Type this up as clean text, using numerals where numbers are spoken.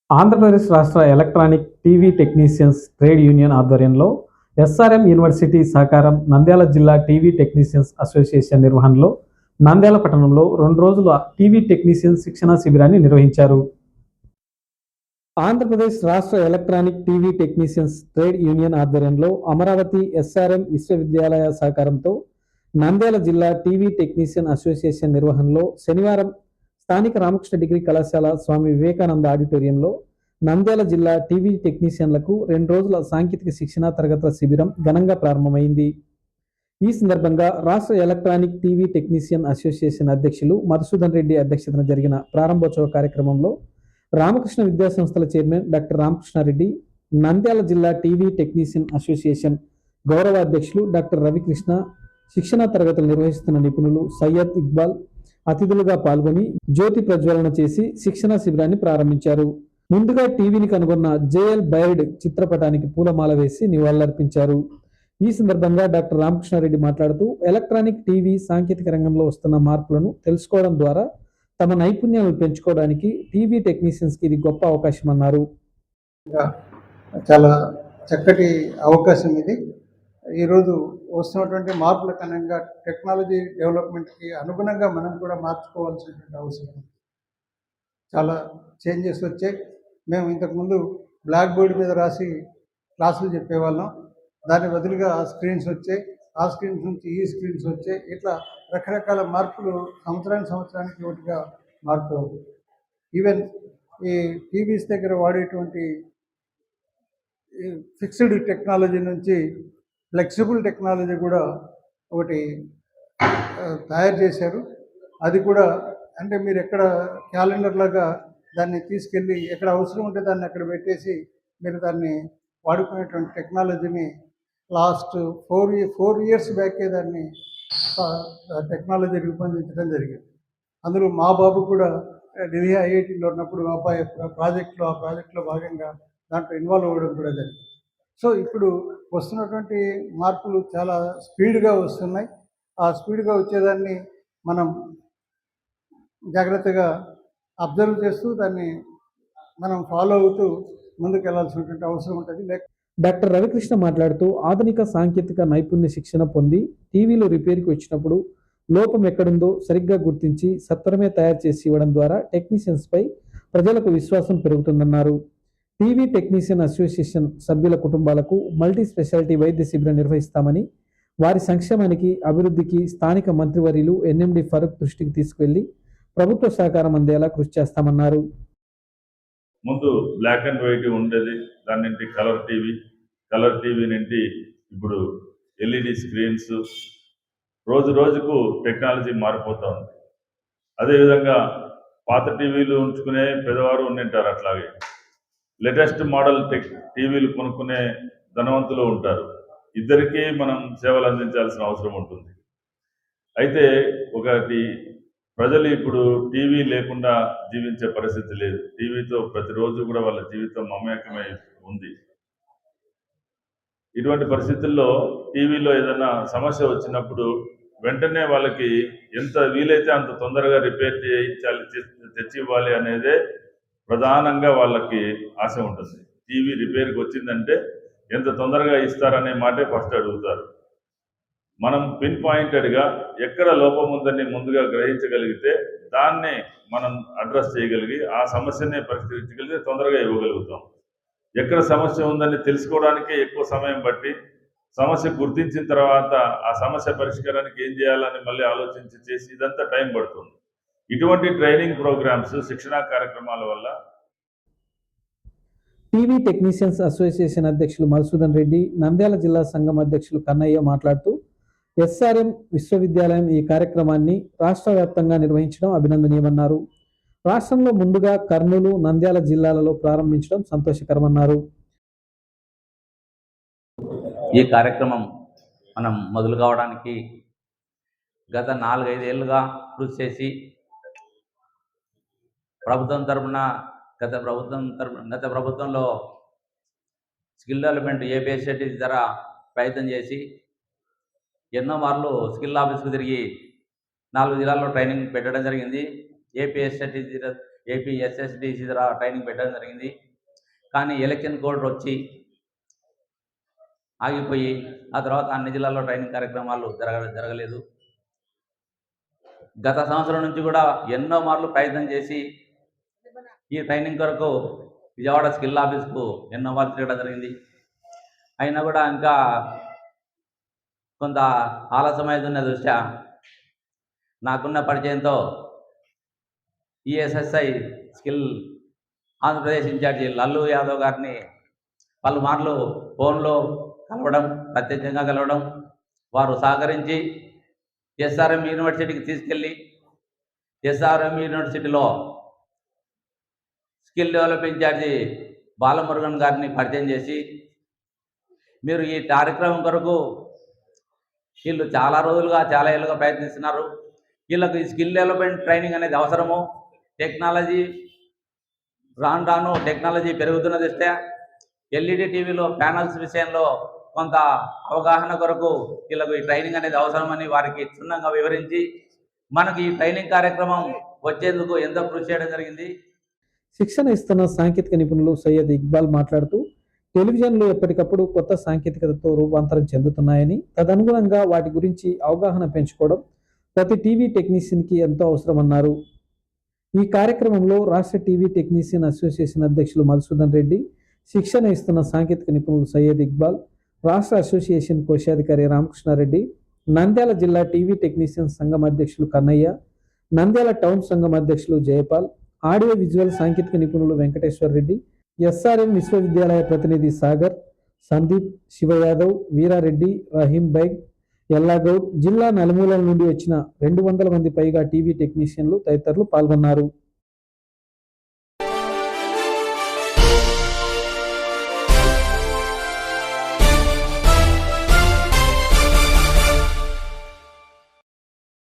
ఆంధ్రప్రదేశ్ రాష్ట్ర electronic TV technicians trade union ఆధ్వర్యంలో SRM university సహకారం నంద్యాల జిల్లా టీవీ టెక్నీషియన్స్ అసోసియేషన్ నిర్వహణలో నంద్యాల పట్టణంలో 2 రోజుల టీవీ టెక్నీషియన్స్ శిక్షణా శిబిరాన్ని నిర్వహించారు. ఆంధ్రప్రదేశ్ రాష్ట్ర electronic TV technicians trade union ఆధ్వర్యంలో అమరావతి ఎస్ఆర్ఎం విశ్వవిద్యాలయ సహకారంతో నంద్యాల జిల్లా టీవీ టెక్నీషియన్ అసోసియేషన్ నిర్వహణలో శనివారం స్థానిక రామకృష్ణ డిగ్రీ కళాశాల స్వామి వివేకానంద ఆడిటోరియంలో నంద్యాల జిల్లా టీవీ టెక్నీషియన్లకు 2 రోజుల సాంకేతిక శిక్షణా తరగతుల శిబిరం ఘనంగా ప్రారంభమైంది. ఈ సందర్భంగా రాష్ట్ర ఎలక్ట్రానిక్ టీవీ టెక్నీషియన్ అసోసియేషన్ అధ్యక్షులు మధుసూదన్ రెడ్డి అధ్యక్షతన జరిగిన ప్రారంభోత్సవ కార్యక్రమంలో రామకృష్ణ విద్యా సంస్థల చైర్మన్ డాక్టర్ రామకృష్ణారెడ్డి, నంద్యాల జిల్లా టీవీ టెక్నీషియన్ అసోసియేషన్ గౌరవ అధ్యక్షులు డాక్టర్ రవికృష్ణ, శిక్షణా తరగతులు నిర్వహిస్తున్న నిపుణులు సయ్యద్ ఇక్బాల్ అతిథులుగా పాల్గొని జ్యోతి ప్రజ్వలన చేసి శిక్షణా శిబిరాన్ని ప్రారంభించారు. ముందుగా టీవీని కనుగొన్న జేఎల్ బైర్డ్ చిత్రపటానికి పూలమాల వేసి నివాళులర్పించారు. ఈ సందర్భంగా డాక్టర్ రామకృష్ణారెడ్డి మాట్లాడుతూ ఎలక్ట్రానిక్ టీవీ సాంకేతిక రంగంలో వస్తున్న మార్పులను తెలుసుకోవడం ద్వారా తమ నైపుణ్యాలను పెంచుకోవడానికి టీవీ టెక్నీషియన్స్కి ఇది గొప్ప అవకాశం అన్నారు. చాలా చక్కటి అవకాశం ఇది. ఈరోజు వస్తున్నటువంటి మార్పుల కారణంగా టెక్నాలజీ డెవలప్మెంట్కి అనుగుణంగా మనం కూడా మార్చుకోవాల్సినటువంటి అవసరం. చాలా చేంజెస్ వచ్చాయి. మేము ఇంతకుముందు బ్లాక్ బోర్డ్ మీద రాసి క్లాసులు చెప్పేవాళ్ళం. దాని బదులుగా స్క్రీన్స్ వచ్చాయి. ఆ స్క్రీన్స్ నుంచి ఈ స్క్రీన్స్ వచ్చాయి. ఇట్లా రకరకాల మార్పులు సంవత్సరానికి ఒకటిగా మారుతూ ఉంది. ఈవెన్ ఈ టీవీస్ దగ్గర వాడేటువంటి ఫిక్స్డ్ టెక్నాలజీ నుంచి ఫ్లెక్సిబుల్ టెక్నాలజీ కూడా ఒకటి తయారు చేశారు. అది కూడా అంటే మీరు ఎక్కడ క్యాలెండర్ లాగా దాన్ని తీసుకెళ్ళి ఎక్కడ అవసరం ఉంటే దాన్ని అక్కడ పెట్టేసి మీరు దాన్ని వాడుకునేటువంటి టెక్నాలజీని లాస్ట్ 4 years బ్యాకే దాన్ని టెక్నాలజీ రూపొందించడం జరిగింది. అందులో మా బాబు కూడా ఢిల్లీ ఐఐటీలో ఉన్నప్పుడు అబ్బాయి ఆ ప్రాజెక్ట్లో భాగంగా దాంట్లో ఇన్వాల్వ్ అవ్వడం కూడా జరిగింది. సో ఇప్పుడు వస్తున్నటువంటి మార్పులు చాలా స్పీడ్గా వస్తున్నాయి. ఆ స్పీడ్గా వచ్చేదాన్ని మనం జాగ్రత్తగా అబ్జర్వ్ చేస్తూ దాన్ని మనం ఫాలో అవుతూ ముందుకు వెళ్ళాల్సినటువంటి అవసరం ఉంటుంది. డాక్టర్ రవికృష్ణ మాట్లాడుతూ ఆధునిక సాంకేతిక నైపుణ్య శిక్షణ పొంది టీవీలో రిపేర్కి వచ్చినప్పుడు లోపం ఎక్కడుందో సరిగ్గా గుర్తించి సత్వరమే తయారు చేసి ఇవ్వడం ద్వారా టెక్నీషియన్స్పై ప్రజలకు విశ్వాసం పెరుగుతుందన్నారు. టీవీ టెక్నీషియన్ అసోసియేషన్ సభ్యుల కుటుంబాలకు మల్టీ స్పెషాలిటీ వైద్య శిబిరం నిర్వహిస్తామని, వారి సంక్షేమానికి అభివృద్ధికి స్థానిక మంత్రివర్యులు ఎన్ఎండి ఫరూక్ దృష్టికి తీసుకువెళ్లి ప్రభుత్వ సహకారం అందేలా కృషి చేస్తామన్నారు. ముందు బ్లాక్ అండ్ వైట్ ఉండేది, దాని నుండి కలర్ టీవీ నుండి ఇప్పుడు ఎల్ఈడి స్క్రీన్స్, రోజుకు టెక్నాలజీ మారిపోతూ ఉంది. అదేవిధంగా పాత టీవీలు ఉంచుకునే పెద్దవారు ఉండింటారు, అట్లాగే లేటెస్ట్ మోడల్ టీవీలు కొనుక్కునే ధనవంతులు ఉంటారు. ఇద్దరికీ మనం సేవలు అందించాల్సిన అవసరం ఉంటుంది. అయితే ఒకటి, ప్రజలు ఇప్పుడు టీవీ లేకుండా జీవించే పరిస్థితి లేదు. టీవీతో ప్రతిరోజు కూడా వాళ్ళ జీవితం మమేకమై ఉంది. ఇటువంటి పరిస్థితుల్లో టీవీలో ఏదైనా సమస్య వచ్చినప్పుడు వెంటనే వాళ్ళకి ఎంత వీలైతే అంత తొందరగా రిపేర్ చేయించాలి, తెచ్చి ఇవ్వాలి అనేదే ప్రధానంగా వాళ్ళకి ఆశ ఉంటుంది. టీవీ రిపేర్కి వచ్చిందంటే ఎంత తొందరగా ఇస్తారనే మాటే ఫస్ట్ అడుగుతారు. మనం పిన్ పాయింటెడ్గా ఎక్కడ లోపం ఉందని ముందుగా గ్రహించగలిగితే దాన్ని మనం అడ్రస్ చేయగలిగి ఆ సమస్యనే పరిష్కరించగలిగితే తొందరగా ఇవ్వగలుగుతాం. ఎక్కడ సమస్య ఉందని తెలుసుకోవడానికే ఎక్కువ సమయం బట్టి సమస్య గుర్తించిన తర్వాత ఆ సమస్య పరిష్కారానికి ఏం చేయాలని మళ్ళీ ఆలోచించి చేసి ఇదంతా టైం పడుతుంది. ఇటువంటి ట్రైనింగ్ ప్రోగ్రామ్స్, శిక్షణా కార్యక్రమాల వల్ల టీవీ టెక్నీషియన్స్ అసోసియేషన్ అధ్యక్షులు మధుసూదన్ రెడ్డి, నంద్యాల జిల్లా సంఘం అధ్యక్షులు కన్నయ్య మాట్లాడుతూ ఎస్ఆర్ఎం విశ్వవిద్యాలయం ఈ కార్యక్రమాన్ని రాష్ట్ర వ్యాప్తంగా నిర్వహించడం అభినందనీయమన్నారు. రాష్ట్రంలో ముందుగా కర్నూలు, నంద్యాల జిల్లాలలో ప్రారంభించడం సంతోషకరమన్నారు. ఈ కార్యక్రమం మనం మొదలు కావడానికి గత 4-5 ఏళ్ళుగా కృషి చేసి గత ప్రభుత్వంలో స్కిల్ డెవలప్మెంట్ ఏపీఎస్టీ ద్వారా ప్రయత్నం చేసి ఎన్నో మార్లు స్కిల్ ఆఫీస్కు తిరిగి 4 జిల్లాల్లో ట్రైనింగ్ పెట్టడం జరిగింది. ఏపీ ఎస్ఎస్డిసి ద్వారా ట్రైనింగ్ పెట్టడం జరిగింది. కానీ ఎలక్షన్ కోడ్ వచ్చి ఆగిపోయి ఆ తర్వాత అన్ని జిల్లాల్లో ట్రైనింగ్ కార్యక్రమాలు జరగలేదు. గత సంవత్సరం నుంచి కూడా ఎన్నో మార్లు ప్రయత్నం చేసి ఈ ట్రైనింగ్ కొరకు విజయవాడ స్కిల్ ఆఫీస్కు ఎన్నో మార్లు తిరగడం జరిగింది. అయినా కూడా ఇంకా కొంత ఆలస్యమవుతున్న దృష్ట్యా నాకున్న పరిచయంతో ఈఎస్ఎస్ఐ స్కిల్ ఆంధ్రప్రదేశ్ ఇన్ఛార్జి లల్లు యాదవ్ గారిని పలుమార్లు ఫోన్లో కలవడం, ప్రత్యక్షంగా కలవడం, వారు సహకరించి ఎస్ఆర్ఎం యూనివర్సిటీకి తీసుకెళ్ళి ఎస్ఆర్ఎం యూనివర్సిటీలో స్కిల్ డెవలప్ ఇన్ఛార్జి బాలమురుగన్ గారిని పరిచయం చేసి, మీరు ఈ కార్యక్రమం కొరకు వీళ్ళు చాలా రోజులుగా చాలా ఏళ్ళుగా ప్రయత్నిస్తున్నారు, వీళ్ళకు ఈ స్కిల్ డెవలప్మెంట్ ట్రైనింగ్ అనేది అవసరము, టెక్నాలజీ రాను టెక్నాలజీ పెరుగుతున్న దృష్ట్యా ఎల్ఈడి టీవీలో ప్యానల్స్ విషయంలో కొంత అవగాహన కొరకు వీళ్ళకు ఈ ట్రైనింగ్ అనేది అవసరమని వారికి క్షుణ్ణంగా వివరించి మనకు ఈ ట్రైనింగ్ కార్యక్రమం వచ్చేందుకు ఎంతో కృషి చేయడం జరిగింది. శిక్షణ ఇస్తున్న సాంకేతిక నిపుణులు సయ్యద్ ఇక్బాల్ మాట్లాడుతూ, టెలివిజన్లు ఎప్పటికప్పుడు కొత్త సాంకేతికతతో రూపాంతరం చెందుతున్నాయని, తదనుగుణంగా వాటి గురించి అవగాహన పెంచుకోవడం ప్రతి టీవీ టెక్నీషియన్కి ఎంతో అవసరమన్నారు. ఈ కార్యక్రమంలో రాష్ట్ర టీవీ టెక్నీషియన్ అసోసియేషన్ అధ్యక్షులు మధుసూదన్ రెడ్డి, శిక్షణ ఇస్తున్న సాంకేతిక నిపుణులు సయ్యద్ ఇక్బాల్, రాష్ట్ర అసోసియేషన్ కోశాధికారి రామకృష్ణారెడ్డి, నంద్యాల జిల్లా టీవీ టెక్నీషియన్ సంఘం అధ్యక్షులు కన్నయ్య, నంద్యాల టౌన్ సంఘం అధ్యక్షులు జయపాల్, ఆడియో విజువల్ సాంకేతిక నిపుణులు వెంకటేశ్వర్ రెడ్డి, ఎస్ఆర్ఎం విశ్వవిద్యాలయ ప్రతినిధి సాగర్, సందీప్, శివయాదవ్, వీరారెడ్డి, రహీం బైగ్, ఎల్లాగౌడ్, జిల్లా నలుమూలల నుండి వచ్చిన 200 మంది పైగా టీవీ టెక్నీషియన్లు తదితరులు పాల్గొన్నారు.